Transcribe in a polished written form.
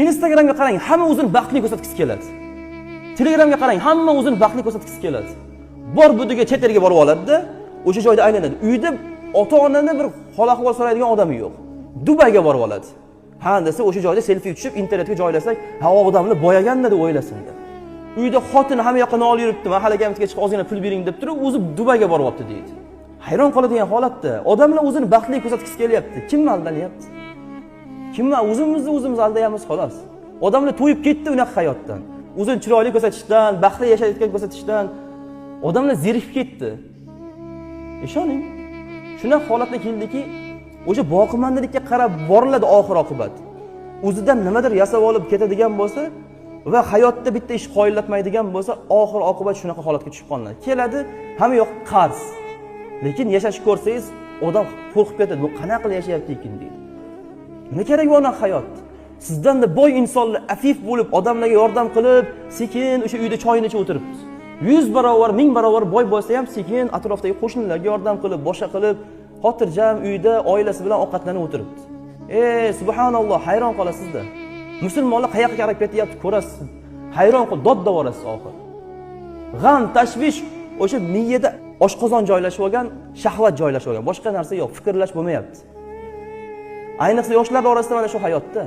Instagramga qarang, hamma o'zini baxtli ko'rsatgisi keladi. Telegramga qarang, hamma o'zini baxtli ko'rsatgisi keladi. Bor budiga chet elga borib oladi-da, o'sha joyda aylanadi. Uyda ota-onani bir hol-ahvol so'raydigan odami yo'q. Dubayga borib oladi. Ha desa o'sha joyda selfie tushib internetga joylasak, ha odamlar boyaganda deb o'ylasin-da. Uyda xotin hamma yoqqa olib yuribdi, mahallagaga chiqib ozgina pul bering deb turib, o'zi Dubayga borib olibdi deydi. Hayron qoladigan holatda, odamlar o'zini baxtli ko'rsatgisi kelyapti. Kim aldanyapti? Kim o'zimizni aldayapmiz xolos. Odamlar to'yib ketdi unaqa hayotdan. O'zini chiroyli ko'rsatishdan, baxtli yashayotgan ko'rsatishdan odamlar zerikib ketdi. Ishoning. Shunaqa holatga keldiki, o'sha boqimandalikka qarab boriladi oxir oqibat. O'zidan nimadir yasab olib ketadigan bo'lsa va hayotda bitta ish qoyillatmaydigan bo'lsa, oxir oqibat shunaqa holatga tushib qoladi. Keladi, hamma yoq qarz. Lekin yashashni ko'rsangiz, odam qo'rqib ketadi. Bu qanaqa qilib yashayapti ekan deydi. Nima kerak bu hayot? Sizdan da boy insonlar afif bo'lib, odamlarga yordam qilib, sekin o'sha uyda choyni ichib o'tiribdi. 100 barobar, 1000 barobar boy bo'lsa ham sekin atrofdagi qo'shnilarga yordam qilib, boshqa qilib, xotirjam uyda oilasi bilan ovqatlanib o'tiribdi. Subhanalloh, hayron qolasizda. Musulmonlar qayoqqa qarab ketyapti ko'rasiz. Hayron qolib dod-dod borasiz oxir. G'am, tashvish o'sha miyada oshqozon joylashib olgan, shahvat joylashib olgan. Boshqa narsa yo'q, fikrlash bo'lmayapti. Ayniqsa yoshlar orasida mana shu hayotda